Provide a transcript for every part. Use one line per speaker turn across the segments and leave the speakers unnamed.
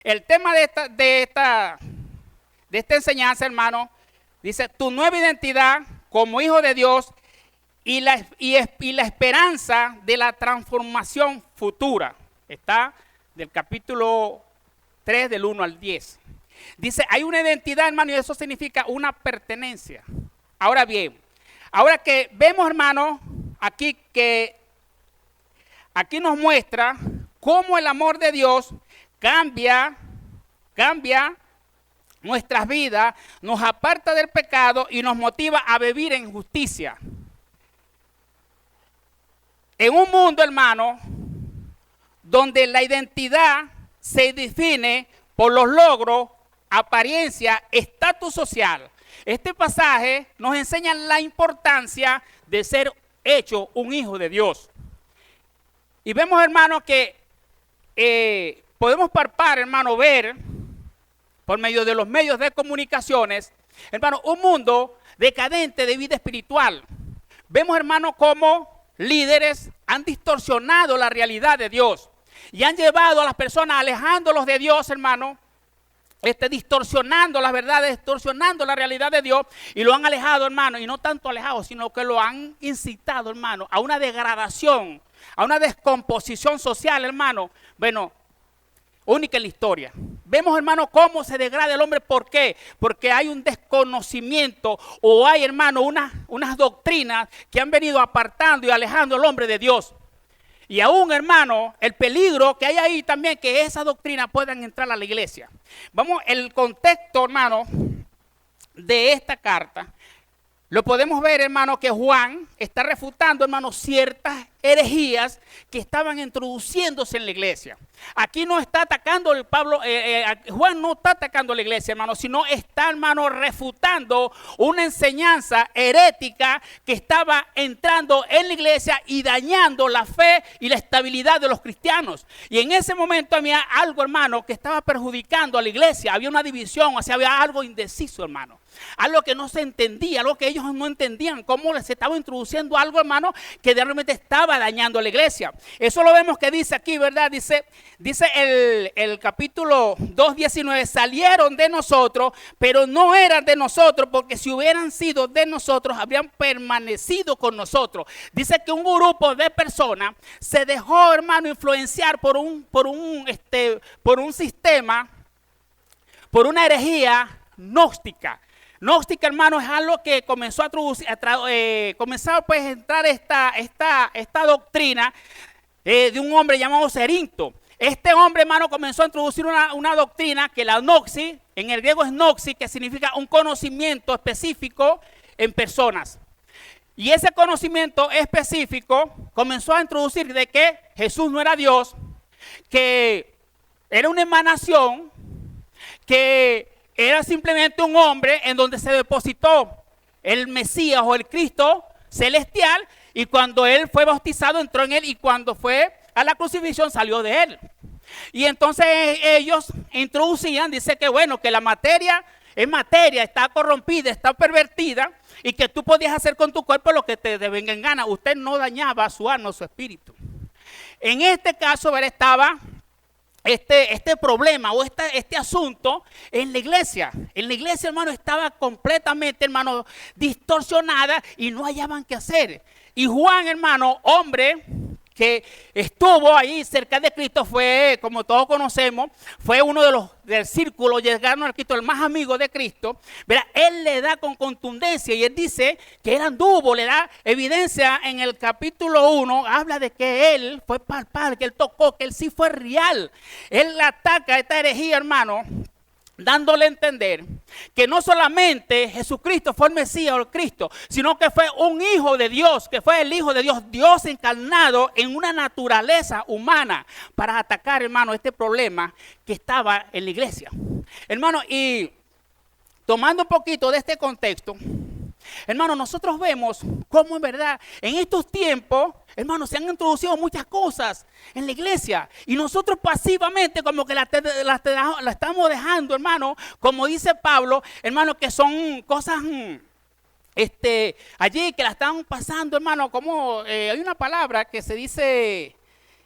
El tema de esta enseñanza, hermano, dice tu nueva identidad como hijo de Dios y la esperanza de la transformación futura. Está del capítulo 3, del 1 al 10. Dice, hay una identidad, hermano, y eso significa una pertenencia. Ahora bien, ahora que vemos, hermano, aquí nos muestra cómo el amor de Dios cambia nuestras vidas, nos aparta del pecado y nos motiva a vivir en justicia. En un mundo, hermano, donde la identidad se define por los logros, apariencia, estatus social. Este pasaje nos enseña la importancia de ser hecho un hijo de Dios. Y vemos, hermano, que podemos palpar, hermano, ver por medio de los medios de comunicaciones, hermano, un mundo decadente de vida espiritual. Vemos, hermano, cómo líderes han distorsionado la realidad de Dios y han llevado a las personas alejándolos de Dios, hermano, distorsionando las verdades, distorsionando la realidad de Dios y lo han alejado, hermano, y no tanto alejado, sino que lo han incitado, hermano, a una degradación, a una descomposición social, hermano, bueno, única en la historia. Vemos, hermano, cómo se degrada el hombre. ¿Por qué? Porque hay un desconocimiento o hay, hermano, unas doctrinas que han venido apartando y alejando al hombre de Dios. Y aún, hermano, el peligro que hay ahí también, que esas doctrinas puedan entrar a la iglesia. Vamos, el contexto, hermano, de esta carta, lo podemos ver, hermano, que Juan está refutando, hermano, ciertas herejías que estaban introduciéndose en la iglesia. Aquí no está atacando Juan no está atacando la iglesia, hermano, sino está, hermano, refutando una enseñanza herética que estaba entrando en la iglesia y dañando la fe y la estabilidad de los cristianos. Y en ese momento había algo, hermano, que estaba perjudicando a la iglesia. Había una división, o sea, había algo indeciso, hermano. Algo que no se entendía, algo que ellos no entendían, cómo se estaba introduciendo algo, hermano, que realmente estaba dañando a la iglesia. Eso lo vemos que dice aquí, ¿verdad? Dice el capítulo 2:19, salieron de nosotros, pero no eran de nosotros, porque si hubieran sido de nosotros, habrían permanecido con nosotros. Dice que un grupo de personas se dejó, hermano, influenciar por un sistema, por una herejía gnóstica. Gnóstica, hermano, es algo que comenzó a entrar esta doctrina de un hombre llamado Cerinto. Este hombre, hermano, comenzó a introducir una doctrina que la gnosis, en el griego es gnosis, que significa un conocimiento específico en personas. Y ese conocimiento específico comenzó a introducir de que Jesús no era Dios, que era una emanación, que era simplemente un hombre en donde se depositó el Mesías o el Cristo celestial, y cuando él fue bautizado entró en él, y cuando fue a la crucifixión salió de él. Y entonces ellos introducían, dice que bueno, que la materia es materia, está corrompida, está pervertida, y que tú podías hacer con tu cuerpo lo que te venga en gana. Usted no dañaba su alma o su espíritu. En este caso, ¿verdad?, estaba este problema o este asunto en la iglesia. En la iglesia, hermano, estaba completamente, hermano, distorsionada y no hallaban qué hacer. Y Juan, hermano, hombre que estuvo ahí cerca de Cristo, fue, como todos conocemos, fue uno de los del círculo llegaron al Cristo, el más amigo de Cristo. Verá, él le da con contundencia y él dice que él anduvo, le da evidencia en el capítulo 1, habla de que él fue palpable, que él tocó, que él sí fue real. Él ataca esta herejía, hermano, dándole a entender que no solamente Jesucristo fue el Mesías o el Cristo, sino que fue un hijo de Dios, que fue el hijo de Dios, Dios encarnado en una naturaleza humana, para atacar, hermano, este problema que estaba en la iglesia. Hermano, y tomando un poquito de este contexto, hermano, nosotros vemos cómo en verdad en estos tiempos, hermano, se han introducido muchas cosas en la iglesia y nosotros pasivamente como que la estamos dejando, hermano, como dice Pablo, hermano, que son cosas allí que la están pasando, hermano, como hay una palabra que se dice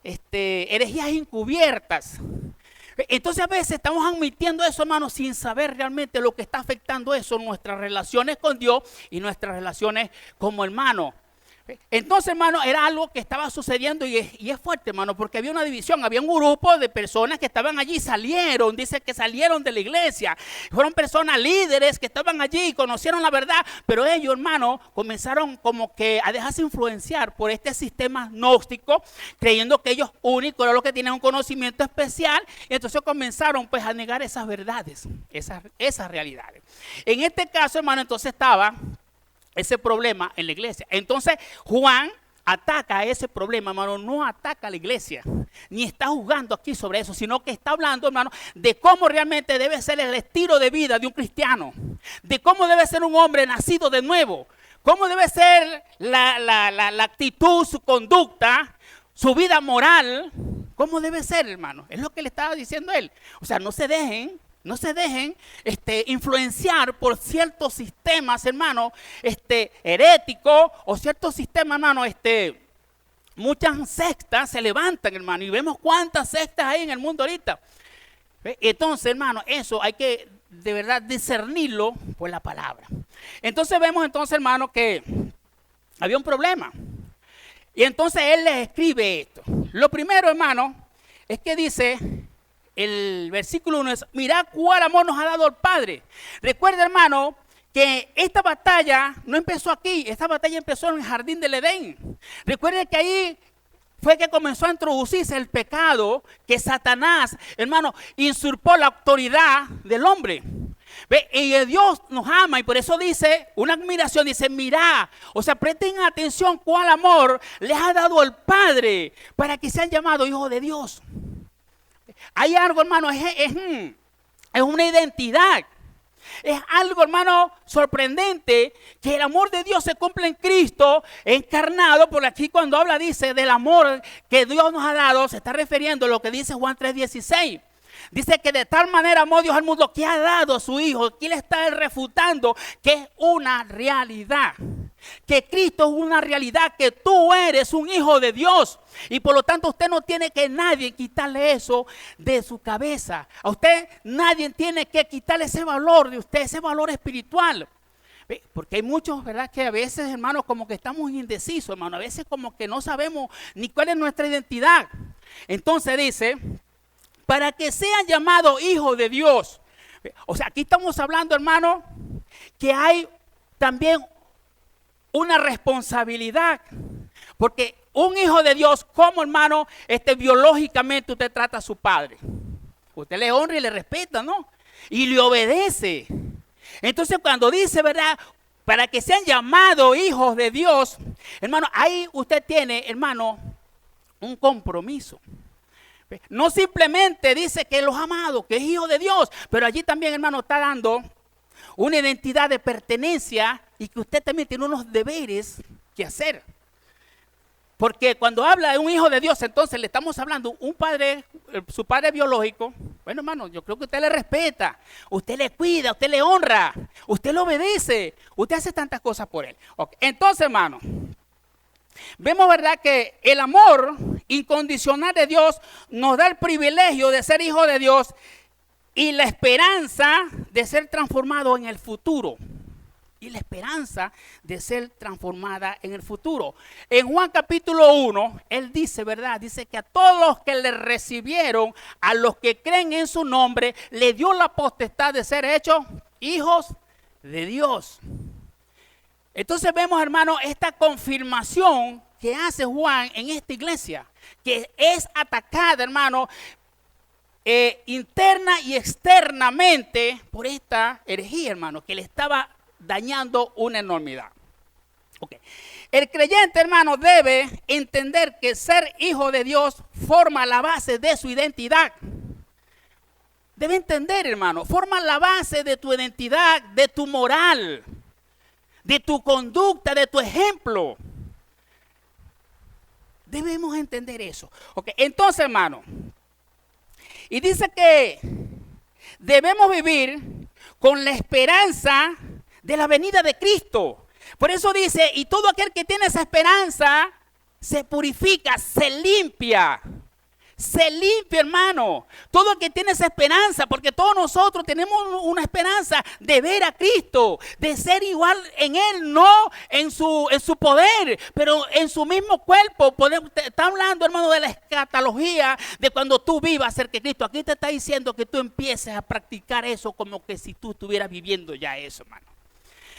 herejías encubiertas. Entonces a veces estamos admitiendo eso, hermano, sin saber realmente lo que está afectando eso, nuestras relaciones con Dios y nuestras relaciones como hermanos. Entonces, hermano, era algo que estaba sucediendo y es fuerte, hermano, porque había una división, había un grupo de personas que estaban allí, salieron, dice que salieron de la iglesia, fueron personas líderes que estaban allí y conocieron la verdad, pero ellos, hermano, comenzaron como que a dejarse influenciar por este sistema gnóstico, creyendo que ellos únicos eran los que tenían un conocimiento especial, y entonces comenzaron pues a negar esas verdades, esas realidades. En este caso, hermano, entonces estaba ese problema en la iglesia. Entonces Juan ataca ese problema, hermano, no ataca a la iglesia, ni está juzgando aquí sobre eso, sino que está hablando, hermano, de cómo realmente debe ser el estilo de vida de un cristiano, de cómo debe ser un hombre nacido de nuevo, cómo debe ser la actitud, su conducta, su vida moral, cómo debe ser, hermano. Es lo que le estaba diciendo él. O sea, no se dejen influenciar por ciertos sistemas, hermano, heréticos, o ciertos sistemas, hermano, muchas sectas se levantan, hermano, y vemos cuántas sectas hay en el mundo ahorita. Entonces, hermano, eso hay que de verdad discernirlo por la palabra. Entonces vemos, hermano, que había un problema. Y entonces él les escribe esto. Lo primero, hermano, es que dice, el versículo 1 es, mirad cuál amor nos ha dado el Padre. Recuerda, hermano, que esta batalla no empezó aquí, esta batalla empezó en el jardín del Edén. Recuerda que ahí fue que comenzó a introducirse el pecado, que Satanás, hermano, usurpó la autoridad del hombre. ¿Ve? Y Dios nos ama y por eso dice, una admiración, dice, mirá, o sea, presten atención cuál amor les ha dado el Padre para que sean llamados hijos de Dios. Hay algo, hermano, es una identidad. Es algo, hermano, sorprendente que el amor de Dios se cumple en Cristo encarnado. Por aquí cuando habla, dice, del amor que Dios nos ha dado, se está refiriendo a lo que dice Juan 3:16. Dice que de tal manera amó Dios al mundo que ha dado a su Hijo. Aquí le está refutando que es una realidad. Que Cristo es una realidad, que tú eres un hijo de Dios. Y por lo tanto usted no tiene que nadie quitarle eso de su cabeza. A usted nadie tiene que quitarle ese valor de usted, ese valor espiritual. Porque hay muchos, ¿verdad? Que a veces, hermanos, como que estamos indecisos, hermano. A veces como que no sabemos ni cuál es nuestra identidad. Entonces dice, para que sean llamados hijos de Dios. O sea, aquí estamos hablando, hermano, que hay también una responsabilidad, porque un hijo de Dios, como hermano, biológicamente usted trata a su padre, usted le honra y le respeta, ¿no? Y le obedece. Entonces cuando dice, ¿verdad?, para que sean llamados hijos de Dios, hermano, ahí usted tiene, hermano, un compromiso. No simplemente dice que los ha amado, que es hijo de Dios, pero allí también, hermano, está dando una identidad de pertenencia y que usted también tiene unos deberes que hacer. Porque cuando habla de un hijo de Dios, entonces le estamos hablando un padre, su padre biológico. Bueno, hermano, yo creo que usted le respeta, usted le cuida, usted le honra, usted le obedece, usted hace tantas cosas por él. Okay. Entonces, hermano, vemos, ¿verdad?, que el amor incondicional de Dios nos da el privilegio de ser hijos de Dios y la esperanza de ser transformado en el futuro. Y la esperanza de ser transformada en el futuro. En Juan capítulo 1, él dice, ¿verdad? Dice que a todos los que le recibieron, a los que creen en su nombre, le dio la potestad de ser hechos hijos de Dios. Entonces vemos, hermano, esta confirmación que hace Juan en esta iglesia, que es atacada, hermano, interna y externamente por esta herejía, hermano, que le estaba dañando una enormidad. Okay. El creyente, hermano, debe entender que ser hijo de Dios forma la base de su identidad. Debe entender, hermano, forma la base de tu identidad, de tu moral, de tu conducta, de tu ejemplo. Debemos entender eso. Okay. Entonces, hermano, y dice que debemos vivir con la esperanza de la venida de Cristo. Por eso dice, y todo aquel que tiene esa esperanza se purifica, se limpia, se limpia, hermano. Todo el que tiene esa esperanza, porque todos nosotros tenemos una esperanza de ver a Cristo, de ser igual en Él, no en su poder, pero en su mismo cuerpo. Está hablando, hermano, de la escatología, de cuando tú vivas cerca de Cristo. Aquí te está diciendo que tú empieces a practicar eso como que si tú estuvieras viviendo ya eso, hermano.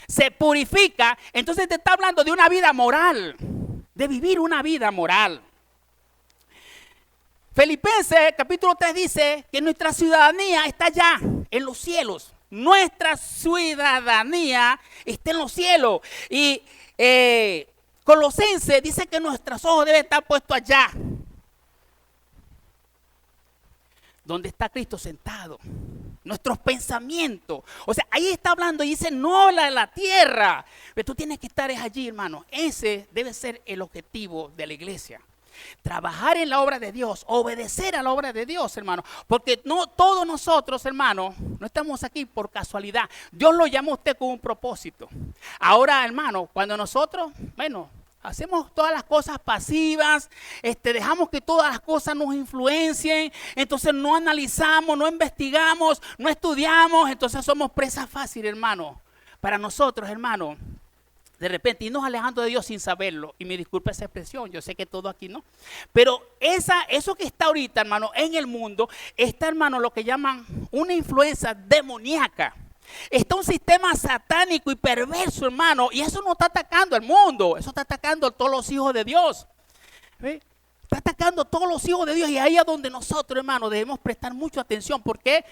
Se purifica, entonces te está hablando de una vida moral, de vivir una vida moral. Filipenses capítulo 3 dice que nuestra ciudadanía está allá en los cielos. Nuestra ciudadanía está en los cielos. Y Colosenses dice que nuestros ojos deben estar puestos allá, donde está Cristo sentado. Nuestros pensamientos. O sea, ahí está hablando y dice no la tierra. Pero tú tienes que estar allí, hermano. Ese debe ser el objetivo de la iglesia. Trabajar en la obra de Dios, obedecer a la obra de Dios, hermano. Porque no todos nosotros, hermano, no estamos aquí por casualidad. Dios lo llamó a usted con un propósito. Ahora, hermano, cuando nosotros, hacemos todas las cosas pasivas, dejamos que todas las cosas nos influencien, entonces no analizamos, no investigamos, no estudiamos, entonces somos presa fácil, hermano. Para nosotros, hermano, de repente irnos alejando de Dios sin saberlo. Y me disculpa esa expresión, yo sé que todo aquí no. Pero eso que está ahorita, hermano, en el mundo, está, hermano, lo que llaman una influencia demoníaca. Está un sistema satánico y perverso, hermano. Y eso no está atacando al mundo, eso está atacando a todos los hijos de Dios. ¿Ve? Está atacando a todos los hijos de Dios. Y ahí es donde nosotros, hermano, debemos prestar mucha atención. Porque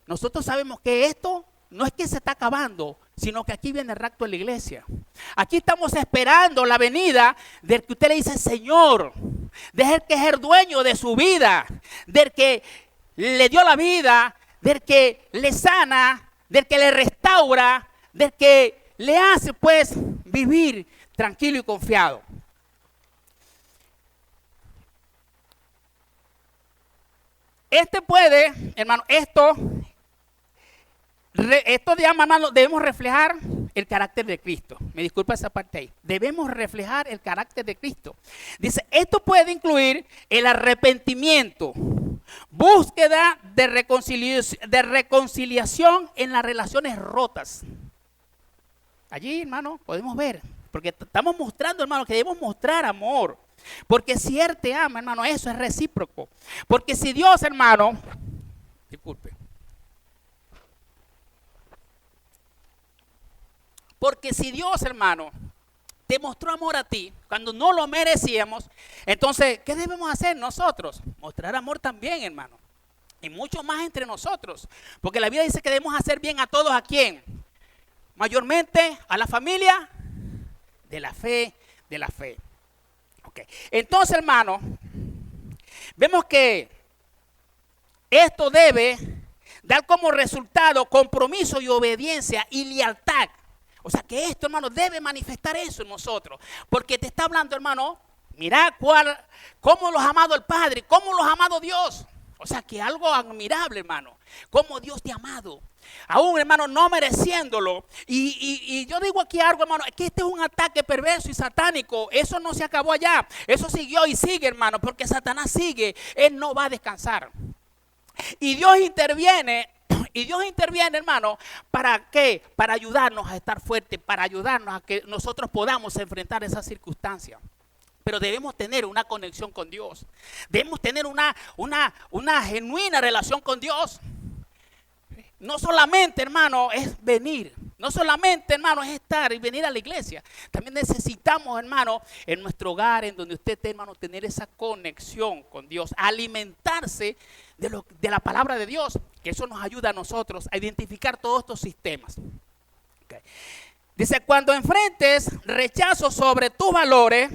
nosotros sabemos que esto no es que se está acabando, sino que aquí viene el rapto de la iglesia. Aquí estamos esperando la venida del que usted le dice Señor, del que es el dueño de su vida, del que le dio la vida, del que le sana, del que le restaura, del que le hace pues vivir tranquilo y confiado. Hermano, esto hermano, debemos reflejar el carácter de Cristo. Me disculpa esa parte ahí. Debemos reflejar el carácter de Cristo. Dice, esto puede incluir el arrepentimiento, búsqueda de reconciliación en las relaciones rotas. Allí, hermano, podemos ver, porque estamos mostrando, hermano, que debemos mostrar amor. Porque si Él te ama, hermano, eso es recíproco. Porque si Dios, hermano, disculpe. Porque si Dios, hermano, te mostró amor a ti cuando no lo merecíamos, entonces, ¿qué debemos hacer nosotros? Mostrar amor también, hermano. Y mucho más entre nosotros. Porque la Biblia dice que debemos hacer bien a todos. ¿A quién? Mayormente a la familia de la fe, Okay. Entonces, hermano, vemos que esto debe dar como resultado compromiso y obediencia y lealtad. O sea que esto, hermano, debe manifestar eso en nosotros. Porque te está hablando, hermano, mira cómo los ha amado el Padre, cómo los ha amado Dios. O sea que algo admirable, hermano. Cómo Dios te ha amado. Aún, hermano, no mereciéndolo. Y yo digo aquí algo, hermano, que este es un ataque perverso y satánico. Eso no se acabó allá. Eso siguió y sigue, hermano, porque Satanás sigue. Él no va a descansar. Y Dios interviene. Y Dios interviene, hermano, ¿para qué? Para ayudarnos a estar fuertes, para ayudarnos a que nosotros podamos enfrentar esas circunstancias. Pero debemos tener una conexión con Dios. Debemos tener una genuina relación con Dios. No solamente, hermano, es venir. No solamente, hermano, es estar y venir a la iglesia. También necesitamos, hermano, en nuestro hogar, en donde usted esté, hermano, tener esa conexión con Dios. Alimentarse de la palabra de Dios. Que eso nos ayuda a nosotros a identificar todos estos sistemas. Okay. Dice, cuando enfrentes rechazo sobre tus valores,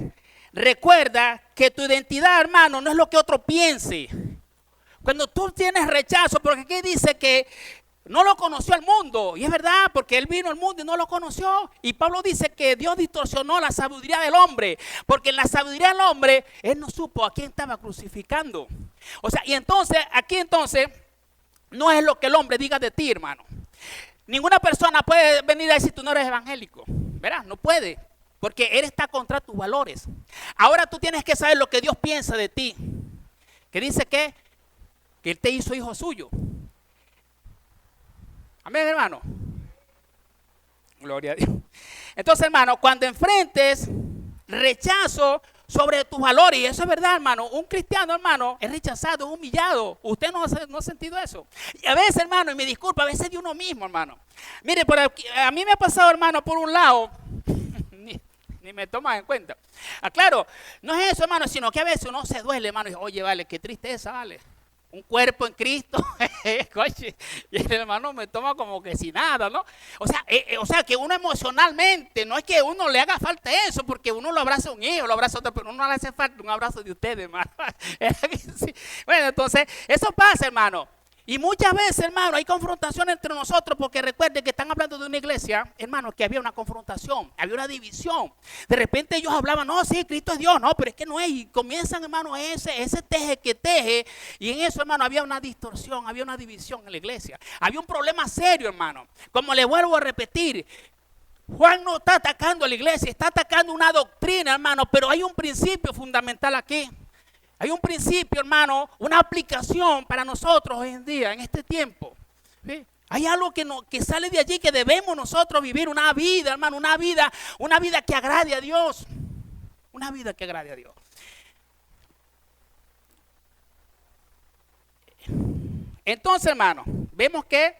recuerda que tu identidad, hermano, no es lo que otro piense. Cuando tú tienes rechazo, porque aquí dice que no lo conoció el mundo. Y es verdad, porque él vino al mundo y no lo conoció. Y Pablo dice que Dios distorsionó la sabiduría del hombre. Porque en la sabiduría del hombre, él no supo a quién estaba crucificando. O sea, y entonces, aquí entonces, no es lo que el hombre diga de ti, hermano. Ninguna persona puede venir a decir tú no eres evangélico. ¿Verdad? No puede. Porque él está contra tus valores. Ahora tú tienes que saber lo que Dios piensa de ti. que dice que Él te hizo hijo suyo. Amén, hermano. Gloria a Dios. Entonces, hermano, cuando enfrentes rechazo sobre tus valores, y eso es verdad, hermano, un cristiano, hermano, es rechazado, es humillado. Usted no ha sentido eso. Y a veces, hermano, y me disculpa, a veces de uno mismo, hermano. Mire, por aquí, a mí me ha pasado, hermano, por un lado, ni me tomas en cuenta. Claro, no es eso, hermano, sino que a veces uno se duele, hermano, y dice, oye, vale, qué tristeza, vale. Un cuerpo en Cristo, coche, y el hermano me toma como que sin nada, ¿no? O sea, que uno emocionalmente, no es que uno le haga falta eso, porque uno lo abraza a un hijo, lo abraza a otro, pero uno le hace falta un abrazo de ustedes, hermano. Sí. Bueno, entonces, eso pasa, hermano. Y muchas veces, hermano, hay confrontación entre nosotros, porque recuerden que están hablando de una iglesia, hermano, que había una confrontación, había una división. De repente ellos hablaban, no, sí, Cristo es Dios, no, pero es que no es. Y comienzan, hermano, ese teje que teje. Y en eso, hermano, había una distorsión, había una división en la iglesia. Había un problema serio, hermano. Como le vuelvo a repetir, Juan no está atacando a la iglesia, está atacando una doctrina, hermano, pero hay un principio fundamental aquí. Hay un principio, hermano, una aplicación para nosotros hoy en día, en este tiempo. ¿Sí? Hay algo que sale de allí que debemos nosotros vivir, una vida, hermano, una vida que agrade a Dios. Una vida que agrade a Dios. Entonces, hermano, vemos que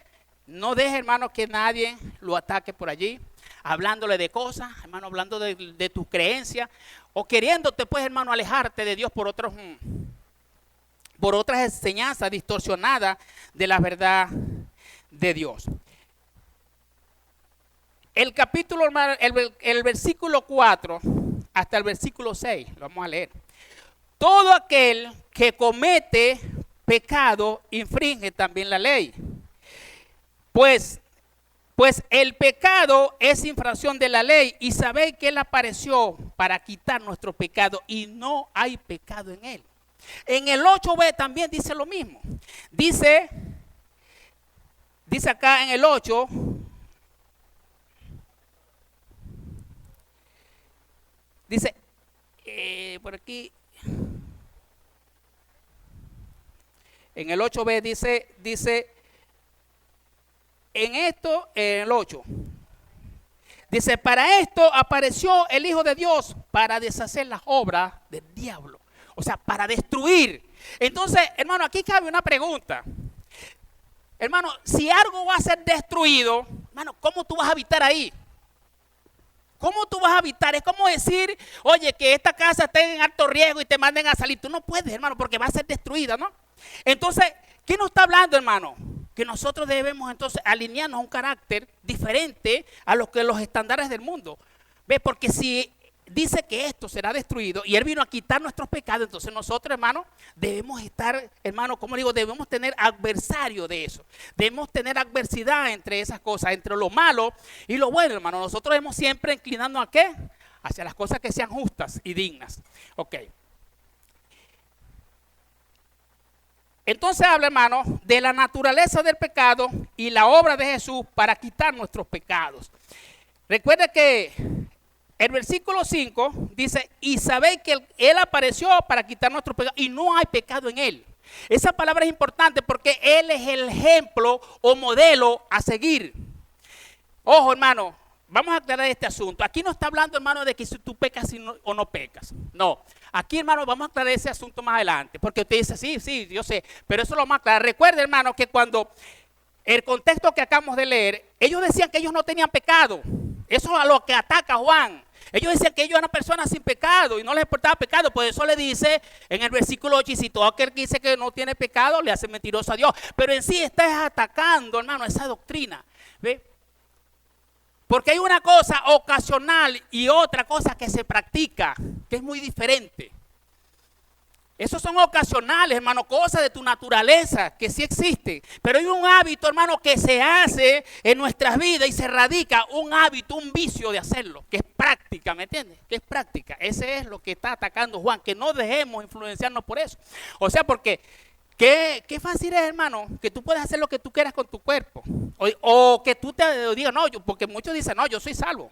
no deje, hermano, que nadie lo ataque por allí, hablándole de cosas, hermano, hablando de tus creencias, o queriéndote, pues, hermano, alejarte de Dios por otras enseñanzas distorsionadas de la verdad de Dios. El capítulo, hermano, el versículo 4 hasta el versículo 6, lo vamos a leer. Todo aquel que comete pecado infringe también la ley. Pues el pecado es infracción de la ley, y sabéis que Él apareció para quitar nuestro pecado, y no hay pecado en Él. En el 8b también dice lo mismo. Dice acá en el 8, dice, por aquí, en el 8b dice, en esto, en el 8, dice, para esto apareció el Hijo de Dios, para deshacer las obras del diablo. O sea, para destruir. Entonces, hermano, aquí cabe una pregunta. Hermano, si algo va a ser destruido, hermano, ¿cómo tú vas a habitar ahí? ¿Cómo tú vas a habitar? Es como decir, oye, que esta casa esté en alto riesgo y te manden a salir. Tú no puedes, hermano, porque va a ser destruida, ¿no? Entonces, ¿qué nos está hablando, hermano? Que nosotros debemos entonces alinearnos a un carácter diferente a los estándares del mundo. ¿Ves? Porque si dice que esto será destruido y Él vino a quitar nuestros pecados, entonces nosotros, hermano, debemos estar, hermano, como digo, debemos tener adversario de eso. Debemos tener adversidad entre esas cosas, entre lo malo y lo bueno, hermano. Nosotros debemos siempre inclinarnos ¿a qué? Hacia las cosas que sean justas y dignas. Ok. Entonces habla, hermano, de la naturaleza del pecado y la obra de Jesús para quitar nuestros pecados. Recuerda que el versículo 5 dice, y sabéis que Él apareció para quitar nuestros pecados y no hay pecado en Él. Esa palabra es importante porque Él es el ejemplo o modelo a seguir. Ojo, hermano, vamos a aclarar este asunto. Aquí no está hablando, hermano, de que si tú pecas o no pecas. No. Aquí, hermano, vamos a aclarar ese asunto más adelante. Porque usted dice, sí, yo sé. Pero eso lo vamos a aclarar. Recuerde, hermano, que cuando el contexto que acabamos de leer, ellos decían que ellos no tenían pecado. Eso es a lo que ataca Juan. Ellos decían que ellos eran personas sin pecado y no les importaba pecado. Por eso le dice en el versículo 8, y si todo aquel que dice que no tiene pecado, le hace mentiroso a Dios. Pero en sí está atacando, hermano, esa doctrina. ¿Ve? Porque hay una cosa ocasional y otra cosa que se practica, que es muy diferente. Esos son ocasionales, hermano, cosas de tu naturaleza que sí existen. Pero hay un hábito, hermano, que se hace en nuestras vidas y se radica un hábito, un vicio de hacerlo, que es práctica, ¿me entiendes? Que es práctica. Ese es lo que está atacando Juan, que no dejemos influenciarnos por eso. O sea, porque qué fácil es, hermano, que tú puedes hacer lo que tú quieras con tu cuerpo. O que tú te digas, no, porque muchos dicen, no, yo soy salvo.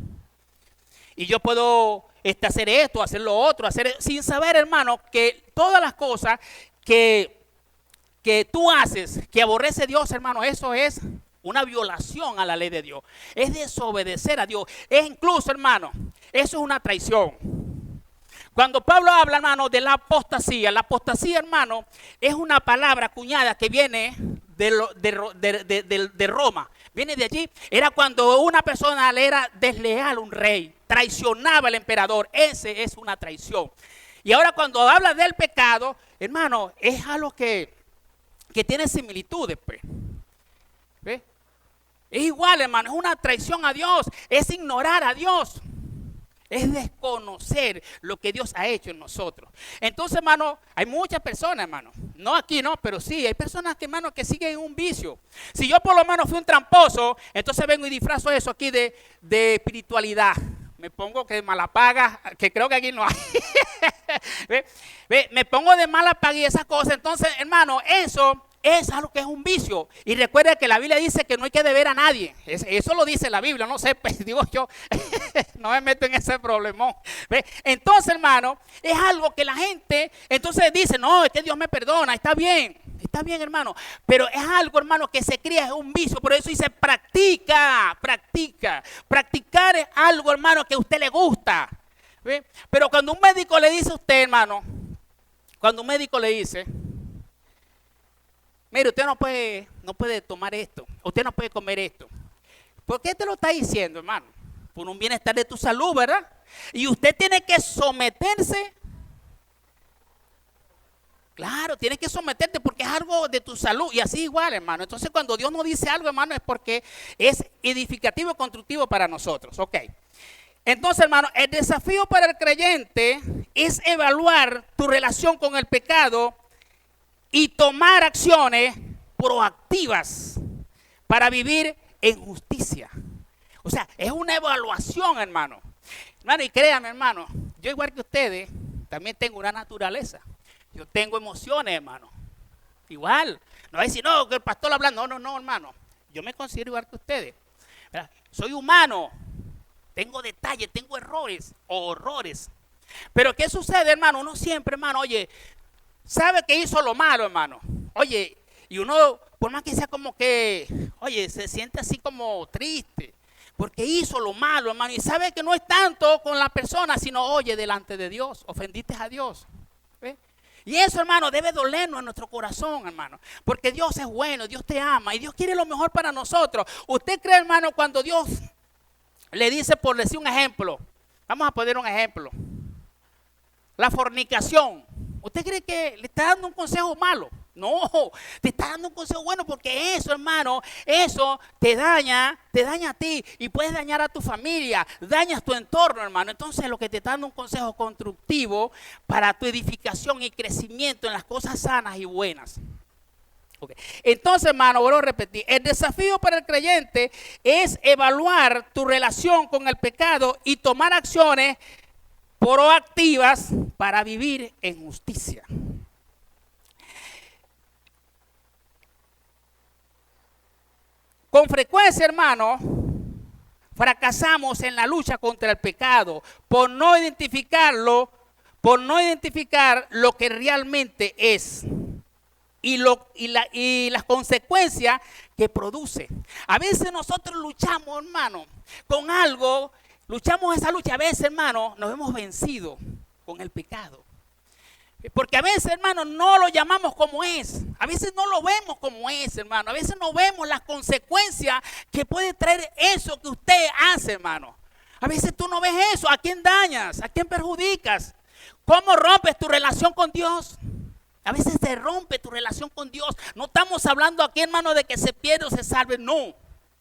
Y yo puedo hacer esto, hacer lo otro, sin saber, hermano, que todas las cosas que tú haces, que aborrece a Dios, hermano, eso es una violación a la ley de Dios. Es desobedecer a Dios. Es incluso, hermano, eso es una traición. Cuando Pablo habla, hermano, de la apostasía, hermano, es una palabra acuñada que viene de Roma. Viene de allí. Era cuando una persona le era desleal a un rey, traicionaba al emperador. Ese es una traición. Y ahora cuando habla del pecado, hermano, es algo que tiene similitudes, pues. ¿Ve? Es igual, hermano, es una traición a Dios, es ignorar a Dios. Es desconocer lo que Dios ha hecho en nosotros. Entonces, hermano, hay muchas personas, hermano. No aquí, no, pero sí, hay personas que, hermano, que siguen un vicio. Si yo por lo menos fui un tramposo, entonces vengo y disfrazo eso aquí de espiritualidad. Me pongo que de mala paga, que creo que aquí no hay. ¿Ve? Me pongo de mala paga y esas cosas. Entonces, hermano, eso es algo que es un vicio. Y recuerda que la Biblia dice que no hay que deber a nadie. Eso lo dice la Biblia, no sé, pues digo yo, no me meto en ese problemón. ¿Ve? Entonces, hermano, es algo que la gente, entonces dice, no, es que Dios me perdona, está bien, hermano. Pero es algo, hermano, que se cría, es un vicio. Por eso dice, practica. Practicar es algo, hermano, que a usted le gusta. ¿Ve? Pero cuando un médico le dice a usted, hermano, mire, usted no puede tomar esto, usted no puede comer esto. ¿Por qué te lo está diciendo, hermano? Por un bienestar de tu salud, ¿verdad? Y usted tiene que someterse. Claro, tienes que someterte porque es algo de tu salud y así igual, hermano. Entonces, cuando Dios nos dice algo, hermano, es porque es edificativo y constructivo para nosotros. Ok. Entonces, hermano, el desafío para el creyente es evaluar tu relación con el pecado y tomar acciones proactivas para vivir en justicia. O sea, es una evaluación, hermano. Hermano, y créanme, hermano, yo igual que ustedes, también tengo una naturaleza. Yo tengo emociones, hermano. Igual. No va a decir, no, que el pastor habla. No, hermano. Yo me considero igual que ustedes. ¿Verdad? Soy humano. Tengo detalles, tengo errores o horrores. Pero ¿qué sucede, hermano? Uno siempre, hermano, oye, sabe que hizo lo malo, hermano. Oye, y uno, por más que sea como que, oye, se siente así como triste. Porque hizo lo malo, hermano. Y sabe que no es tanto con la persona, sino, oye, delante de Dios. Ofendiste a Dios. ¿Ve? Y eso, hermano, debe dolernos en nuestro corazón, hermano. Porque Dios es bueno, Dios te ama y Dios quiere lo mejor para nosotros. ¿Usted cree, hermano, cuando Dios le dice, por decir un ejemplo, vamos a poner un ejemplo, la fornicación? ¿Usted cree que le está dando un consejo malo? No, te está dando un consejo bueno porque eso, hermano, eso te daña a ti y puedes dañar a tu familia, dañas tu entorno, hermano. Entonces lo que te está dando un consejo constructivo para tu edificación y crecimiento en las cosas sanas y buenas. Okay. Entonces, hermano, vuelvo a repetir, el desafío para el creyente es evaluar tu relación con el pecado y tomar acciones proactivas para vivir en justicia. Con frecuencia, hermano, fracasamos en la lucha contra el pecado por no identificar lo que realmente es y las consecuencias que produce. A veces nosotros luchamos, hermano, con algo, luchamos esa lucha, a veces, hermano, nos hemos vencido con el pecado. Porque a veces, hermano, no lo llamamos como es. A veces no lo vemos como es, hermano. A veces no vemos las consecuencias que puede traer eso que usted hace, hermano. A veces tú no ves eso. ¿A quién dañas? ¿A quién perjudicas? ¿Cómo rompes tu relación con Dios? A veces se rompe tu relación con Dios. No estamos hablando aquí, hermano, de que se pierda o se salve. No.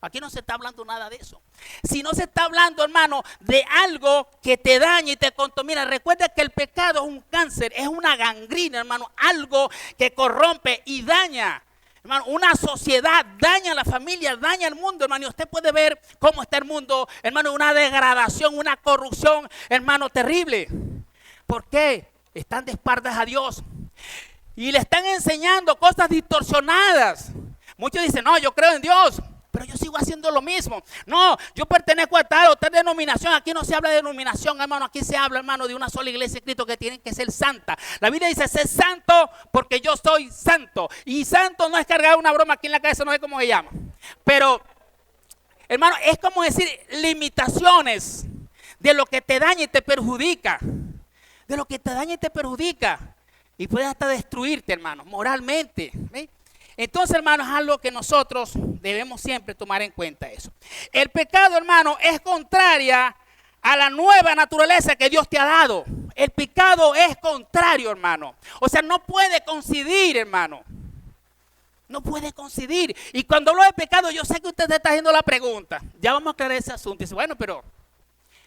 Aquí no se está hablando nada de eso. Sino se está hablando, hermano, de algo que te daña y te contamina. Recuerda que el pecado es un cáncer, es una gangrena, hermano. Algo que corrompe y daña. Hermano, una sociedad daña a la familia, daña al mundo, hermano. Y usted puede ver cómo está el mundo, hermano, una degradación, una corrupción, hermano, terrible. ¿Por qué? Están de espaldas a Dios. Y le están enseñando cosas distorsionadas. Muchos dicen, no, yo creo en Dios. pero yo sigo haciendo lo mismo. No, yo pertenezco a tal o tal denominación. Aquí no se habla de denominación, hermano. Aquí se habla, hermano, de una sola iglesia de Cristo que tienen que ser santa. La Biblia dice, sé santo porque yo soy santo. Y santo no es cargar una broma aquí en la cabeza, no sé cómo se llama. Pero, hermano, es como decir limitaciones de lo que te daña y te perjudica. De lo que te daña y te perjudica. Y puede hasta destruirte, hermano, moralmente. ¿Ve? Entonces, hermano, es algo que nosotros debemos siempre tomar en cuenta eso. El pecado, hermano, es contraria a la nueva naturaleza que Dios te ha dado. El pecado es contrario, hermano. O sea, no puede coincidir, hermano. No puede coincidir. Y cuando hablo de pecado, yo sé que usted está haciendo la pregunta. Ya vamos a aclarar ese asunto. Dice, bueno, pero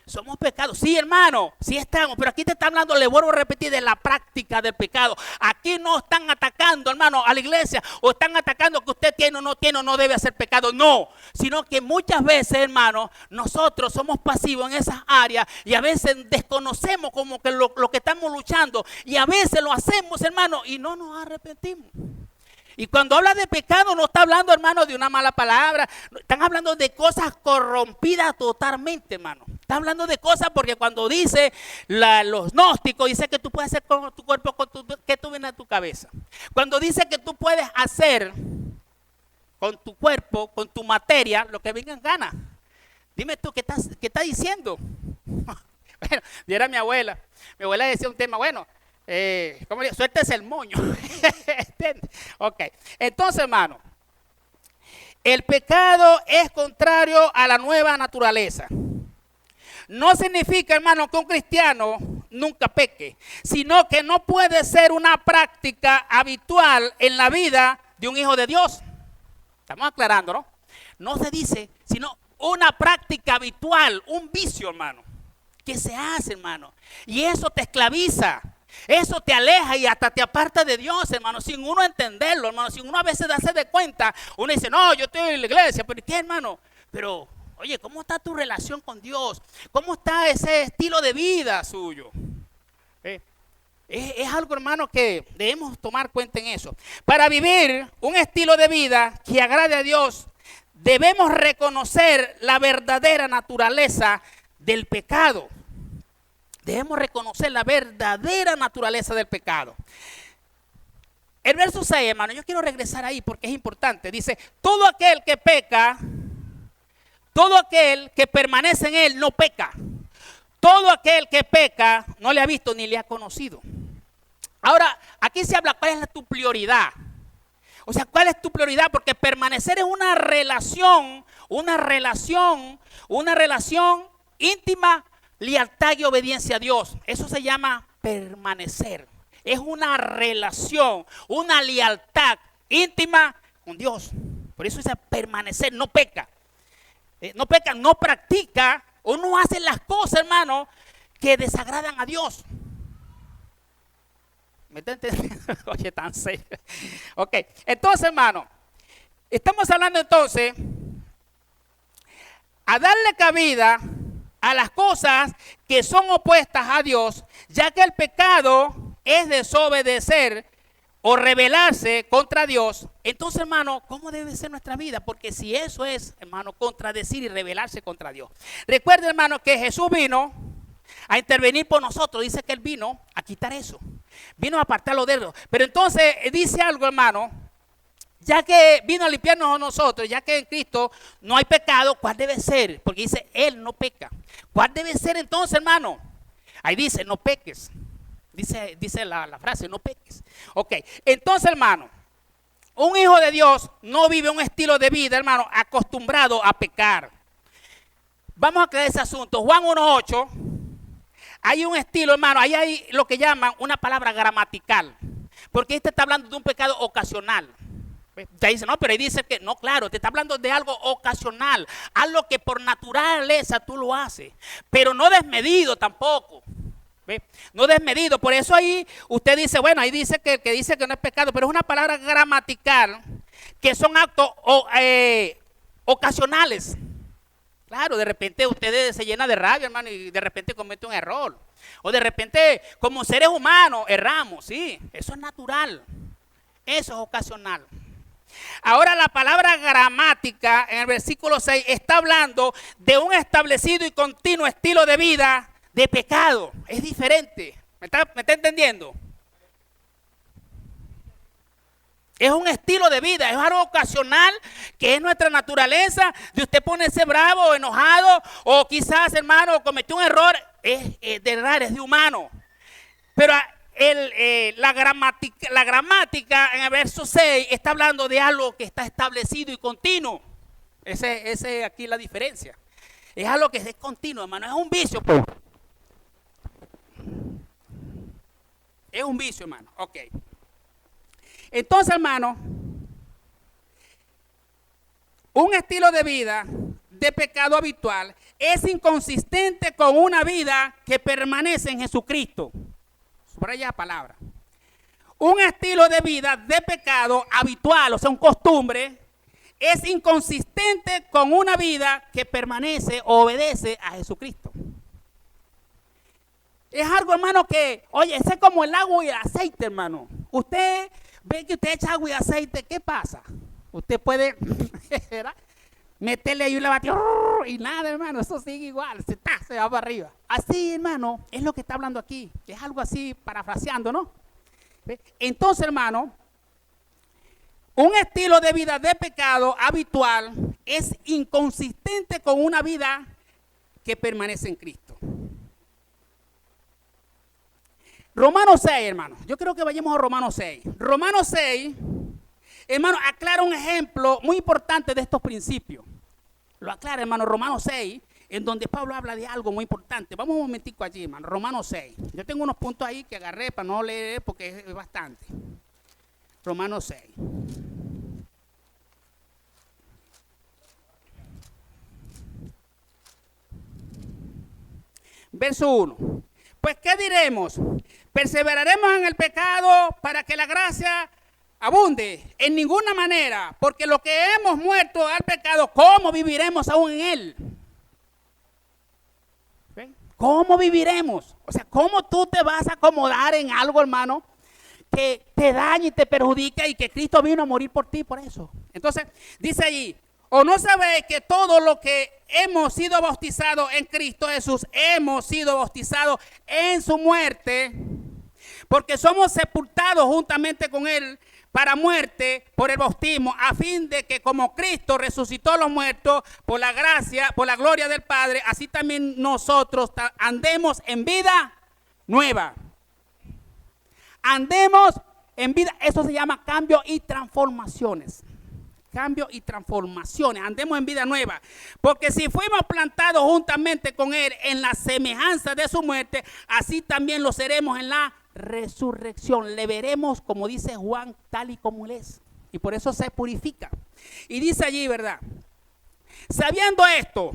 somos pecados. Sí, hermano, sí estamos. Pero aquí te está hablando, le vuelvo a repetir, de la práctica del pecado. Aquí no están atacando, hermano, a la iglesia. O están atacando que usted tiene o no debe hacer pecado. No, sino que muchas veces, hermano, nosotros somos pasivos en esas áreas. Y a veces desconocemos como que lo que estamos luchando. Y a veces lo hacemos, hermano, y no nos arrepentimos. Y cuando habla de pecado no está hablando, hermano, de una mala palabra. Están hablando de cosas corrompidas totalmente, hermano. Está hablando de cosas porque cuando dice los gnósticos, dice que tú puedes hacer con tu cuerpo que tú vienes a tu cabeza. Cuando dice que tú puedes hacer con tu cuerpo, con tu materia, lo que venga en gana. Dime tú, ¿qué estás diciendo? Bueno, y era mi abuela. Mi abuela decía un tema, bueno, ¿cómo digo? Suéltese el moño. Ok, entonces, hermano, el pecado es contrario a la nueva naturaleza. No significa, hermano, que un cristiano nunca peque, sino que no puede ser una práctica habitual en la vida de un hijo de Dios. Estamos aclarando, ¿no? No se dice, sino una práctica habitual, un vicio, hermano, que se hace, hermano. Y eso te esclaviza. Eso te aleja y hasta te aparta de Dios, hermano, sin uno entenderlo, hermano. Sin uno a veces darse de cuenta. Uno dice, no, yo estoy en la iglesia, pero ¿qué, hermano? Pero, oye, ¿cómo está tu relación con Dios? ¿Cómo está ese estilo de vida suyo? Es algo, hermano, que debemos tomar cuenta en eso. Para vivir un estilo de vida que agrade a Dios, debemos reconocer la verdadera naturaleza del pecado. Debemos reconocer la verdadera naturaleza del pecado. El verso 6, hermano, yo quiero regresar ahí porque es importante. Dice, todo aquel que peca, todo aquel que permanece en él no peca. Todo aquel que peca no le ha visto ni le ha conocido. Ahora, aquí se habla cuál es tu prioridad. O sea, ¿cuál es tu prioridad? Porque permanecer es una relación íntima, lealtad y obediencia a Dios. Eso se llama permanecer. Es una relación, una lealtad íntima con Dios. Por eso dice permanecer, no peca. No peca, no practica o no hace las cosas, hermano, que desagradan a Dios. ¿Me está entendiendo? Oye, tan serio. Ok, entonces, hermano, estamos hablando entonces a darle cabida a las cosas que son opuestas a Dios, ya que el pecado es desobedecer o rebelarse contra Dios. Entonces, hermano, ¿cómo debe ser nuestra vida? Porque si eso es, hermano, contradecir y rebelarse contra Dios. Recuerden, hermano, que Jesús vino a intervenir por nosotros. Dice que Él vino a quitar eso. Vino a apartarlo de Él. Pero entonces dice algo, hermano. Ya que vino a limpiarnos a nosotros, ya que en Cristo no hay pecado, ¿cuál debe ser? Porque dice, Él no peca. ¿Cuál debe ser entonces, hermano? Ahí dice, no peques. Dice la frase, no peques. Ok, entonces, hermano, un hijo de Dios no vive un estilo de vida, hermano, acostumbrado a pecar. Vamos a aclarar ese asunto. Juan 1:8, hay un estilo, hermano, ahí hay lo que llaman una palabra gramatical. Porque este está hablando de un pecado ocasional. Ya dice, no, pero ahí dice que, no, claro, te está hablando de algo ocasional, algo que por naturaleza tú lo haces, pero no desmedido tampoco, ¿ve? No desmedido, por eso ahí usted dice, bueno, ahí dice que dice que no es pecado, pero es una palabra gramatical, que son actos ocasionales. Claro, de repente usted se llena de rabia, hermano, y de repente comete un error, o de repente como seres humanos erramos, sí, eso es natural, eso es ocasional. Ahora la palabra gramática en el versículo 6 está hablando de un establecido y continuo estilo de vida de pecado. Es diferente. ¿Me está entendiendo? Es un estilo de vida, es algo ocasional, que es nuestra naturaleza, de usted ponerse bravo, enojado, o quizás, hermano, cometió un error, es de humano. Pero la gramática en el verso 6 está hablando de algo que está establecido y continuo. Ese aquí es la diferencia. Es algo que es continuo, hermano, es un vicio. Es un vicio, hermano, ok. Entonces, hermano, un estilo de vida de pecado habitual es inconsistente con una vida que permanece en Jesucristo. Por allá palabra. Un estilo de vida de pecado habitual, o sea, un costumbre, es inconsistente con una vida que permanece o obedece a Jesucristo. Es algo, hermano, que, oye, ese es como el agua y el aceite, hermano. Usted ve que usted echa agua y aceite, ¿qué pasa? Usted puede meterle ahí un lavativo y nada, hermano, eso sigue igual, se va para arriba. Así, hermano, es lo que está hablando aquí. Es algo así, parafraseando, ¿no? ¿Ve? Entonces, hermano, un estilo de vida de pecado habitual es inconsistente con una vida que permanece en Cristo. Romanos 6, hermano. Yo creo que vayamos a Romanos 6. Romanos 6, hermano, aclara un ejemplo muy importante de estos principios. Lo aclara, hermano, Romanos 6, en donde Pablo habla de algo muy importante. Vamos un momentico allí, hermano. Romanos 6. Yo tengo unos puntos ahí que agarré para no leer porque es bastante. Romanos 6. Verso 1. Pues, ¿qué diremos? ¿Perseveraremos en el pecado para que la gracia abunde? En ninguna manera, porque lo que hemos muerto al pecado, ¿cómo viviremos aún en él? ¿Sí? ¿Cómo viviremos? O sea, ¿cómo tú te vas a acomodar en algo, hermano, que te daña y te perjudica y que Cristo vino a morir por ti por eso? Entonces, dice allí, ¿o no sabéis que todo lo que hemos sido bautizados en Cristo Jesús, hemos sido bautizados en su muerte? Porque somos sepultados juntamente con él para muerte por el bautismo, a fin de que como Cristo resucitó a los muertos por la gracia, por la gloria del Padre, así también nosotros andemos en vida nueva. Andemos en vida, eso se llama cambio y transformaciones. Cambio y transformaciones, andemos en vida nueva, porque si fuimos plantados juntamente con él en la semejanza de su muerte, así también lo seremos en la resurrección. Le veremos, como dice Juan, tal y como él es, y por eso se purifica. Y dice allí, ¿verdad? Sabiendo esto,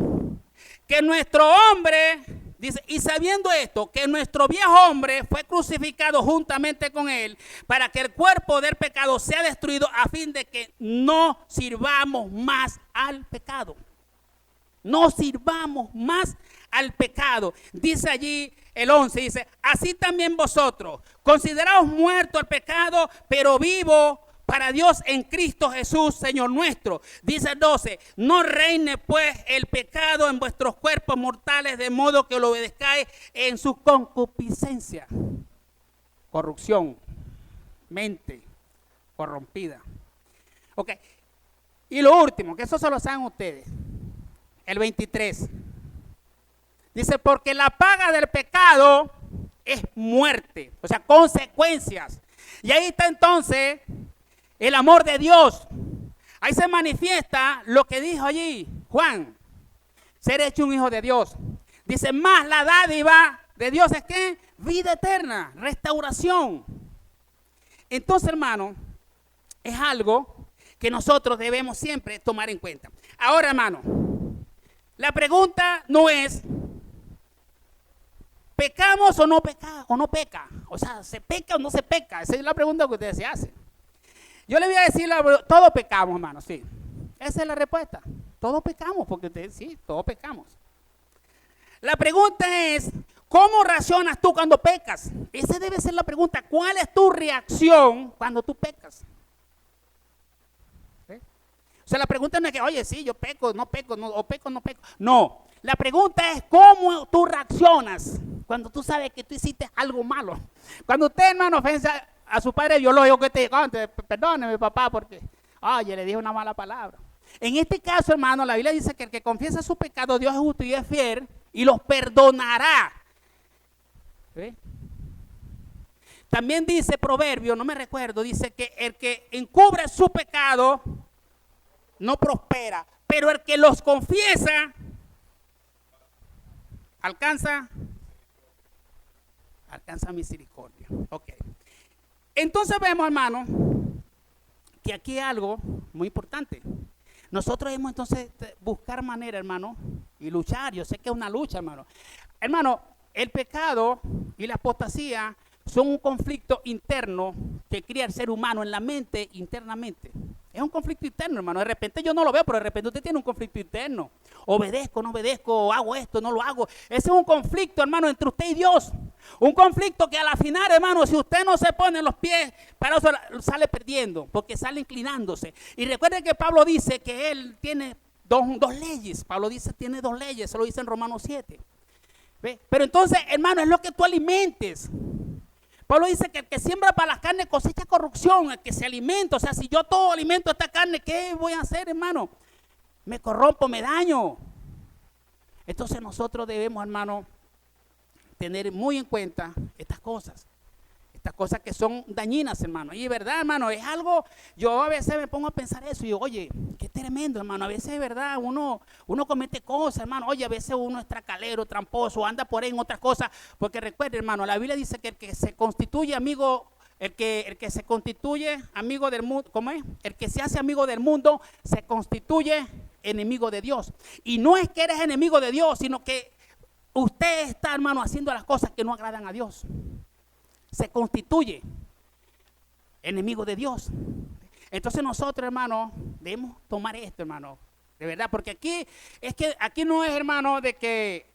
que nuestro hombre, dice, y sabiendo esto, que nuestro viejo hombre fue crucificado juntamente con él, para que el cuerpo del pecado sea destruido, a fin de que no sirvamos más al pecado. No sirvamos más al pecado. Dice allí el 11, dice, así también vosotros, consideraos muertos al pecado, pero vivo para Dios en Cristo Jesús, Señor nuestro. Dice el 12, no reine pues el pecado en vuestros cuerpos mortales, de modo que lo obedezcáis en su concupiscencia. Corrupción, mente corrompida. Ok, y lo último, que eso solo saben ustedes, el 23. Dice, porque la paga del pecado es muerte, o sea, consecuencias. Y ahí está entonces el amor de Dios. Ahí se manifiesta lo que dijo allí Juan, ser hecho un hijo de Dios. Dice, más la dádiva de Dios es que vida eterna, restauración. Entonces, hermano, es algo que nosotros debemos siempre tomar en cuenta. Ahora, hermano, la pregunta no es, ¿pecamos o no peca? O sea, ¿se peca o no se peca? Esa es la pregunta que ustedes se hacen. Yo le voy a decir, todos pecamos, hermano, sí. Esa es la respuesta. Todos pecamos, porque ustedes, sí, todos pecamos. La pregunta es, ¿cómo reaccionas tú cuando pecas? Esa debe ser la pregunta. ¿Cuál es tu reacción cuando tú pecas? ¿Sí? O sea, la pregunta no es que, oye, sí, yo peco, no peco, no, o peco, no peco. No, la pregunta es cómo tú reaccionas cuando tú sabes que tú hiciste algo malo. Cuando usted, hermano, ofensa a su padre biológico, que te diga, perdóneme, papá, porque, oye, le dije una mala palabra. En este caso, hermano, la Biblia dice que el que confiesa su pecado, Dios es justo y es fiel y los perdonará. ¿Ve? También dice Proverbio, no me recuerdo, dice que el que encubre su pecado no prospera, pero el que los confiesa alcanza misericordia. Ok. Entonces vemos, hermano, que aquí hay algo muy importante. Nosotros debemos entonces buscar manera, hermano, y luchar. Yo sé que es una lucha, hermano. Hermano, el pecado y la apostasía son un conflicto interno que cría el ser humano en la mente internamente. Es un conflicto interno, hermano. De repente yo no lo veo, pero de repente usted tiene un conflicto interno. Obedezco, no obedezco, hago esto, no lo hago. Ese es un conflicto, hermano, entre usted y Dios. Un conflicto que a la final, hermano, si usted no se pone en los pies, para eso sale perdiendo, porque sale inclinándose. Y recuerden que Pablo dice que él tiene dos leyes. Pablo dice tiene dos leyes, se lo dice en Romanos 7. ¿Ve? Pero entonces, hermano, es lo que tú alimentes. Pablo dice que el que siembra para la carne cosecha corrupción, el que se alimenta. O sea, si yo todo alimento esta carne, ¿qué voy a hacer, hermano? Me corrompo, me daño. Entonces nosotros debemos, hermano, tener muy en cuenta estas cosas que son dañinas, hermano. Y verdad, hermano, es algo, yo a veces me pongo a pensar eso y digo, oye, qué tremendo, hermano. A veces es verdad, uno comete cosas, hermano. Oye, a veces uno es tracalero, tramposo, anda por ahí en otras cosas. Porque recuerde, hermano, la Biblia dice que el que se constituye amigo, el que se constituye amigo del mundo, ¿cómo es? El que se hace amigo del mundo se constituye enemigo de Dios. Y no es que eres enemigo de Dios, sino que usted está, hermano, haciendo las cosas que no agradan a Dios. Se constituye enemigo de Dios. Entonces nosotros, hermano, debemos tomar esto, hermano, de verdad, porque aquí no es, hermano, de que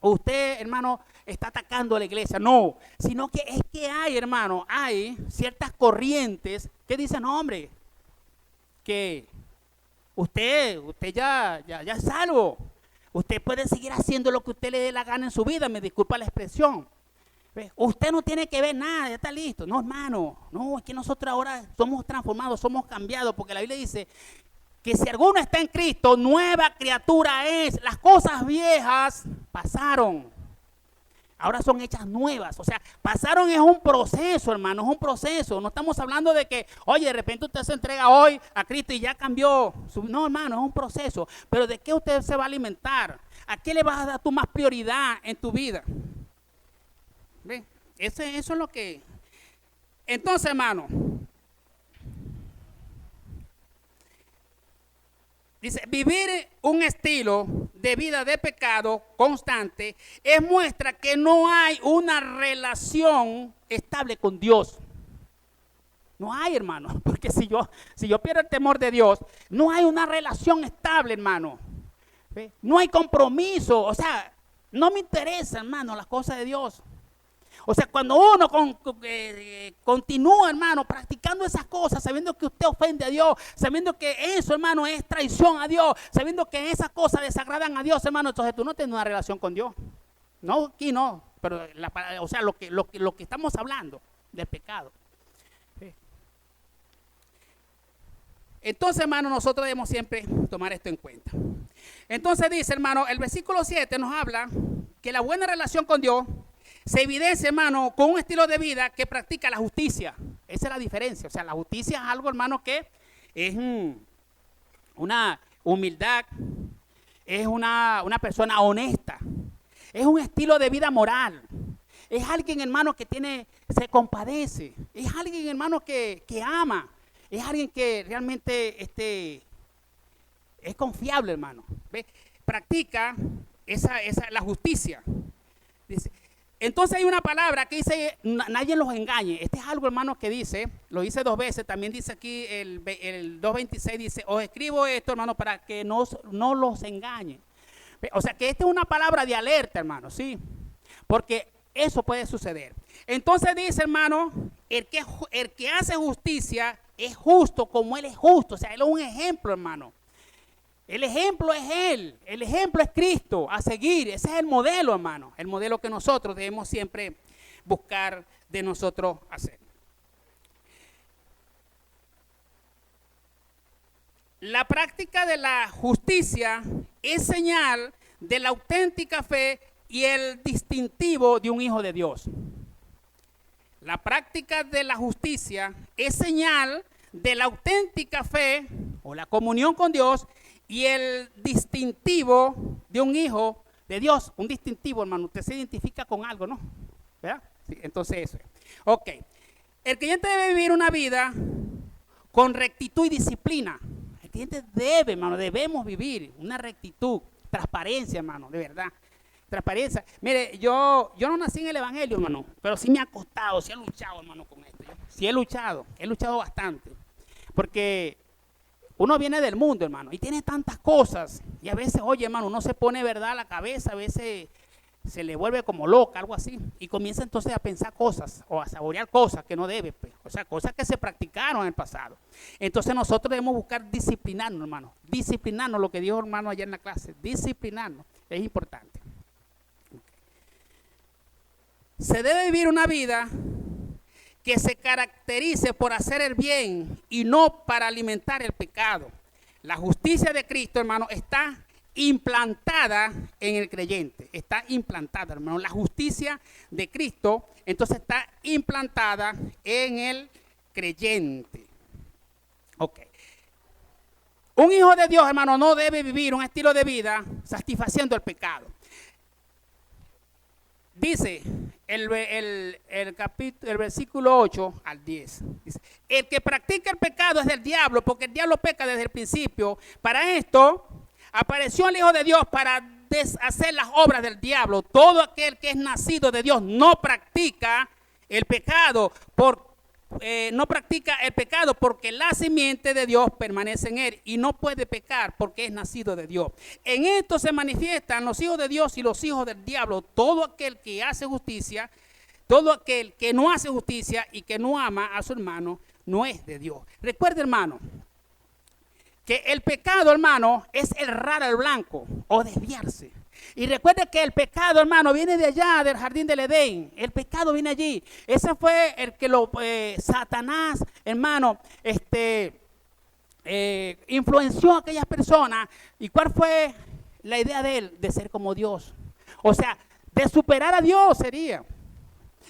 usted, hermano, está atacando a la iglesia, no, sino que es que hay, hermano, hay ciertas corrientes que dicen, no, hombre, que usted ya es salvo, usted puede seguir haciendo lo que usted le dé la gana en su vida, me disculpa la expresión. Usted no tiene que ver nada, ya está listo. No, hermano, no, es que nosotros ahora somos transformados, somos cambiados, porque la Biblia dice que si alguno está en Cristo, nueva criatura es. Las cosas viejas pasaron, ahora son hechas nuevas. O sea, pasaron es un proceso, hermano, es un proceso. No estamos hablando de que, oye, de repente usted se entrega hoy a Cristo y ya cambió. No, hermano, es un proceso. Pero ¿de qué usted se va a alimentar? ¿A qué le vas a dar tú más prioridad en tu vida? ¿Ve? Eso es lo que... Entonces, hermano, dice, vivir un estilo de vida de pecado constante es muestra que no hay una relación estable con Dios. No hay, hermano, porque si yo pierdo el temor de Dios, no hay una relación estable, hermano. ¿Ve? No hay compromiso, o sea, no me interesa, hermano, las cosas de Dios. O sea, cuando uno continúa, hermano, practicando esas cosas, sabiendo que usted ofende a Dios, sabiendo que eso, hermano, es traición a Dios, sabiendo que esas cosas desagradan a Dios, hermano, entonces tú no tienes una relación con Dios. No, aquí no, pero o sea, lo que estamos hablando del pecado. ¿Sí? Entonces, hermano, nosotros debemos siempre tomar esto en cuenta. Entonces dice, hermano, el versículo 7 nos habla que la buena relación con Dios se evidencia, hermano, con un estilo de vida que practica la justicia. Esa es la diferencia. O sea, la justicia es algo, hermano, que es una humildad, es una persona honesta, es un estilo de vida moral. Es alguien, hermano, que se compadece. Es alguien, hermano, que ama. Es alguien que realmente es confiable, hermano. ¿Ve? Practica la justicia. Dice. Entonces hay una palabra que dice, nadie los engañe. Este es algo, hermano, que dice, lo dice 2 veces, también dice aquí el 2.26, dice, os escribo esto, hermano, para que no los engañen. O sea, que esta es una palabra de alerta, hermano, ¿sí? Porque eso puede suceder. Entonces dice, hermano, el que hace justicia es justo como Él es justo. O sea, Él es un ejemplo, hermano. El ejemplo es Él, el ejemplo es Cristo a seguir. Ese es el modelo, hermano. El modelo que nosotros debemos siempre buscar de nosotros hacer. La práctica de la justicia es señal de la auténtica fe y el distintivo de un hijo de Dios. La práctica de la justicia es señal de la auténtica fe o la comunión con Dios y el distintivo de un hijo de Dios. Un distintivo, hermano, usted se identifica con algo, ¿no? ¿Verdad? Sí, entonces eso es. Ok. El creyente debe vivir una vida con rectitud y disciplina. El creyente debe, hermano, debemos vivir una rectitud, transparencia, hermano, de verdad. Transparencia. Mire, yo no nací en el evangelio, hermano, pero sí me ha costado, sí he luchado, hermano, con esto. Sí he luchado bastante. Porque uno viene del mundo, hermano, y tiene tantas cosas. Y a veces, oye, hermano, uno se pone, verdad, a la cabeza, a veces se le vuelve como loca, algo así. Y comienza entonces a pensar cosas o a saborear cosas que no debe, pues. O sea, cosas que se practicaron en el pasado. Entonces nosotros debemos buscar disciplinarnos, hermano. Disciplinarnos, lo que dijo hermano ayer en la clase. Disciplinarnos, es importante. Se debe vivir una vida que se caracterice por hacer el bien y no para alimentar el pecado. La justicia de Cristo, hermano, está implantada en el creyente. Está implantada, hermano. La justicia de Cristo, entonces, está implantada en el creyente. Ok. Un hijo de Dios, hermano, no debe vivir un estilo de vida satisfaciendo el pecado. Dice el versículo 8 al 10. Dice, el que practica el pecado es del diablo, porque el diablo peca desde el principio. Para esto apareció el Hijo de Dios para deshacer las obras del diablo. Todo aquel que es nacido de Dios no practica el pecado porque la simiente de Dios permanece en él y no puede pecar porque es nacido de Dios. En esto se manifiestan los hijos de Dios y los hijos del diablo. Todo aquel que hace justicia, todo aquel que no hace justicia y que no ama a su hermano, no es de Dios. Recuerde, hermano, que el pecado, hermano, es errar al blanco o desviarse. Y recuerde que el pecado, hermano, viene de allá, del jardín del Edén. El pecado viene allí. Ese fue el que Satanás, hermano, influenció a aquellas personas. ¿Y cuál fue la idea de él? De ser como Dios. O sea, de superar a Dios sería.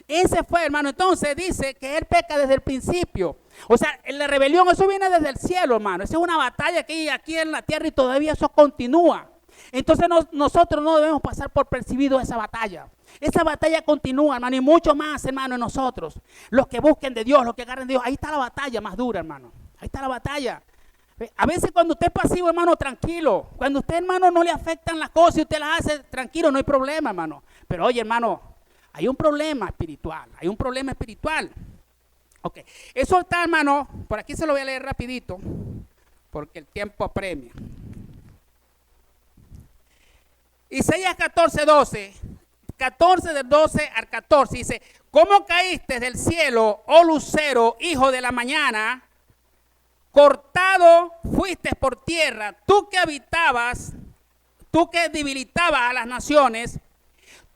Ese fue, hermano. Entonces dice que él peca desde el principio. O sea, la rebelión, eso viene desde el cielo, hermano. Esa es una batalla que hay aquí en la tierra y todavía eso continúa. Entonces nosotros no debemos pasar por percibido esa batalla. Esa batalla continúa, hermano, y mucho más, hermano, en nosotros. Los que busquen de Dios, los que agarren de Dios. Ahí está la batalla más dura, hermano. Ahí está la batalla. A veces cuando usted es pasivo, hermano, tranquilo. Cuando usted, hermano, no le afectan las cosas y usted las hace tranquilo, no hay problema, hermano. Pero oye, hermano, hay un problema espiritual. Hay un problema espiritual. Ok. Eso está, hermano, por aquí se lo voy a leer rapidito, porque el tiempo apremia. Isaías 14:12, 14 del 12 al 14, dice, ¿cómo caíste del cielo, oh lucero, hijo de la mañana? Cortado fuiste por tierra, tú que habitabas, tú que debilitabas a las naciones,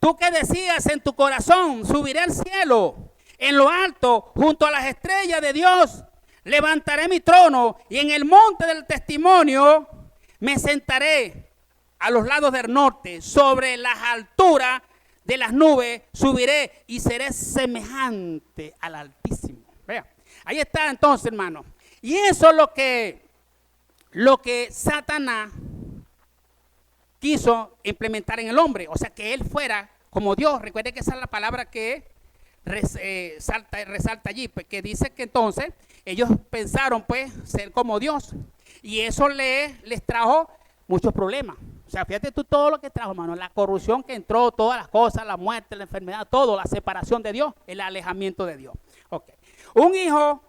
tú que decías en tu corazón, subiré al cielo, en lo alto, junto a las estrellas de Dios, levantaré mi trono y en el monte del testimonio me sentaré. A los lados del norte, sobre las alturas de las nubes, subiré y seré semejante al Altísimo. Vea, ahí está entonces, hermano. Y eso es lo que Satanás quiso implementar en el hombre. O sea, que él fuera como Dios. Recuerde que esa es la palabra que resalta allí, pues, que dice que entonces ellos pensaron, pues, ser como Dios. Y eso les trajo muchos problemas. O sea, fíjate tú todo lo que trajo, hermano. La corrupción que entró, todas las cosas, la muerte, la enfermedad, todo, la separación de Dios, el alejamiento de Dios. Ok. Un hijo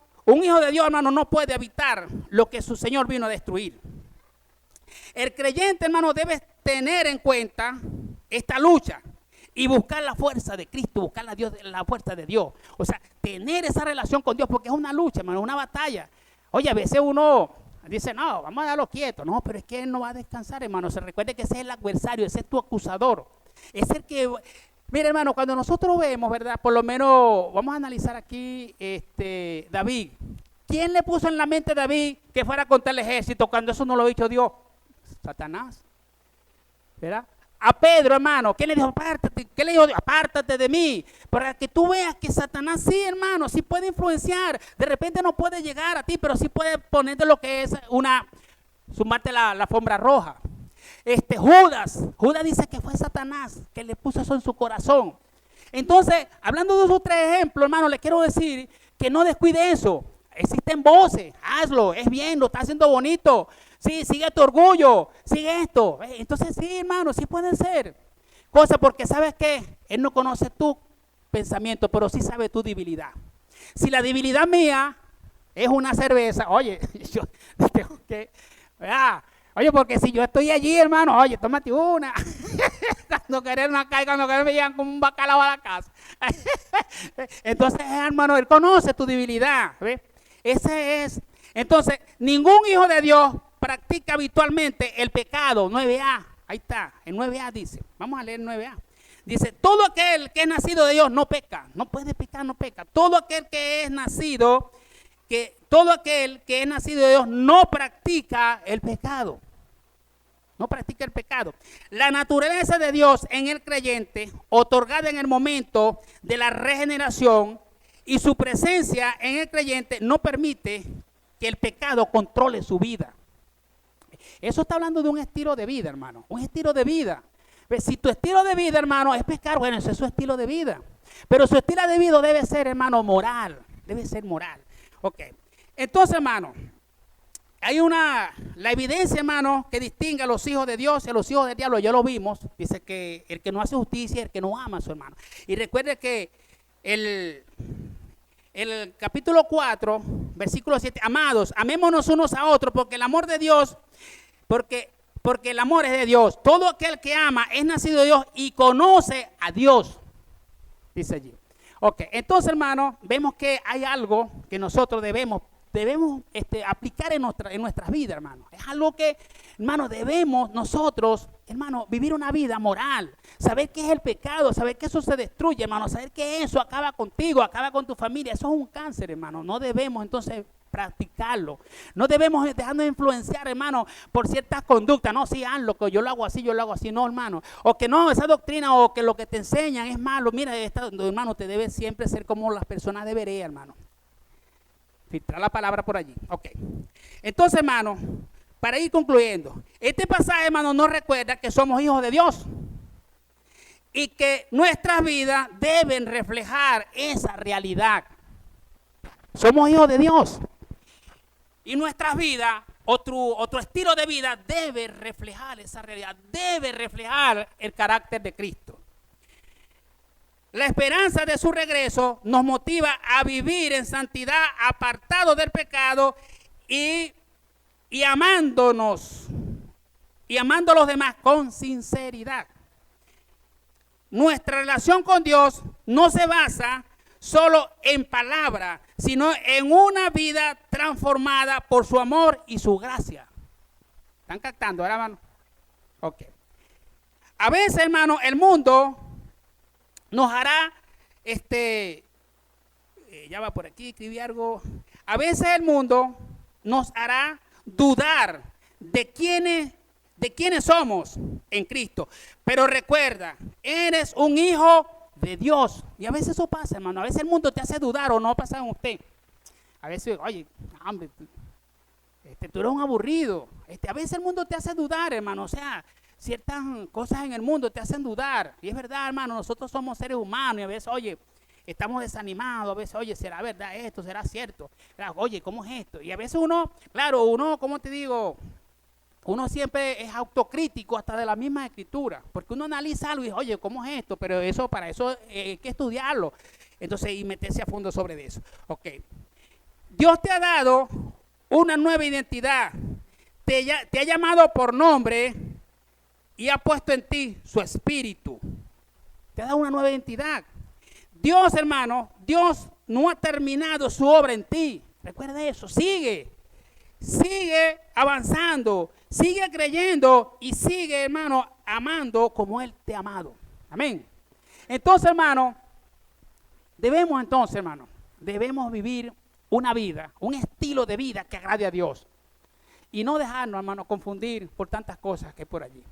de Dios, hermano, no puede evitar lo que su Señor vino a destruir. El creyente, hermano, debe tener en cuenta esta lucha y buscar la fuerza de Cristo, buscar la fuerza de Dios. O sea, tener esa relación con Dios, porque es una lucha, hermano, una batalla. Oye, a veces uno dice, no, vamos a darlo quieto. No, pero es que él no va a descansar, hermano. Se recuerde que ese es el adversario, ese es tu acusador. Es el que, mira, hermano, cuando nosotros vemos, ¿verdad? Por lo menos, vamos a analizar aquí, David. ¿Quién le puso en la mente a David que fuera contra el ejército cuando eso no lo ha dicho Dios? Satanás, ¿verdad? A Pedro, hermano, ¿quién le dijo? Apártate. ¿Qué le dijo? Apártate de mí. Para que tú veas que Satanás sí, hermano, sí puede influenciar. De repente no puede llegar a ti, pero sí puede ponerte lo que es sumarte la alfombra roja. Judas dice que fue Satanás que le puso eso en su corazón. Entonces, hablando de esos tres ejemplos, hermano, le quiero decir que no descuide eso. Existen voces, hazlo, es bien, lo está haciendo bonito. Sí, sigue tu orgullo, sigue esto. Entonces sí, hermano, sí pueden ser cosas porque ¿sabes qué? Él no conoce tu pensamiento, pero sí sabe tu debilidad. Si la debilidad mía es una cerveza, oye, yo tengo que, oye, porque si yo estoy allí, hermano, oye, tómate una. Cuando querer una cae, cuando querer me llegan como un bacalao a la casa. Entonces, hermano, él conoce tu debilidad, ¿ves? Ese es. Entonces, ningún hijo de Dios practica habitualmente el pecado. 9a, ahí está, el 9a dice. Vamos a leer el 9a. Dice, todo aquel que es nacido de Dios no peca. No puede pecar, no peca. Todo aquel que es nacido, de Dios no practica el pecado. No practica el pecado. La naturaleza de Dios en el creyente, otorgada en el momento de la regeneración, y su presencia en el creyente no permite que el pecado controle su vida. Eso está hablando de un estilo de vida, hermano. Un estilo de vida. Si tu estilo de vida, hermano, es pecar, bueno, ese es su estilo de vida. Pero su estilo de vida debe ser, hermano, moral. Debe ser moral. Ok. Entonces, hermano, hay la evidencia, hermano, que distingue a los hijos de Dios y a los hijos del diablo. Ya lo vimos. Dice que el que no hace justicia es el que no ama a su hermano. Y recuerde que el capítulo 4, versículo 7, amados, amémonos unos a otros porque el amor de Dios, porque el amor es de Dios. Todo aquel que ama es nacido de Dios y conoce a Dios, dice allí. Ok, entonces, hermano, vemos que hay algo que nosotros debemos aplicar en nuestras vidas, hermano. Es algo que, hermano, debemos nosotros, hermano, vivir una vida moral. Saber qué es el pecado, saber que eso se destruye, hermano. Saber que eso acaba contigo, acaba con tu familia. Eso es un cáncer, hermano. No debemos, entonces, practicarlo. No debemos dejarnos influenciar, hermano, por ciertas conductas. No, sí, hazlo, que yo lo hago así, no, hermano. O que no, esa doctrina o que lo que te enseñan es malo. Mira, hermano, te debes siempre ser como las personas deberían, hermano. Filtrar la palabra por allí. Ok. Entonces, hermano, para ir concluyendo, este pasaje, hermano, nos recuerda que somos hijos de Dios y que nuestras vidas deben reflejar esa realidad. Somos hijos de Dios y nuestras vidas, otro estilo de vida debe reflejar esa realidad, debe reflejar el carácter de Cristo. La esperanza de su regreso nos motiva a vivir en santidad, apartado del pecado y amándonos y amando a los demás con sinceridad. Nuestra relación con Dios no se basa solo en palabras, sino en una vida transformada por su amor y su gracia. ¿Están captando ahora, hermano? Ok. A veces, hermano, el mundo nos hará, ya va por aquí, escribí algo. A veces el mundo nos hará dudar de quiénes somos en Cristo. Pero recuerda, eres un hijo de Dios. Y a veces eso pasa, hermano. A veces el mundo te hace dudar o no pasa en usted. A veces, oye, hombre, tú eres un aburrido. A veces el mundo te hace dudar, hermano. O sea, ciertas cosas en el mundo te hacen dudar. Y es verdad, hermano, nosotros somos seres humanos y a veces, oye, estamos desanimados. A veces, oye, ¿será verdad esto? ¿Será cierto? Oye, ¿cómo es esto? Y a veces uno, ¿cómo te digo? Uno siempre es autocrítico hasta de la misma escritura. Porque uno analiza algo y dice, oye, ¿cómo es esto? Pero para eso hay que estudiarlo. Entonces, y meterse a fondo sobre eso. Ok. Dios te ha dado una nueva identidad. Te ha llamado por nombre y ha puesto en ti su espíritu. Te ha dado una nueva identidad. Dios, hermano, Dios no ha terminado su obra en ti. Recuerda eso, sigue. sigue avanzando, sigue creyendo y sigue, hermano, amando como Él te ha amado. Amén. Entonces, hermano, debemos vivir una vida, un estilo de vida que agrade a Dios. Y no dejarnos, hermano, confundir por tantas cosas que hay por allí.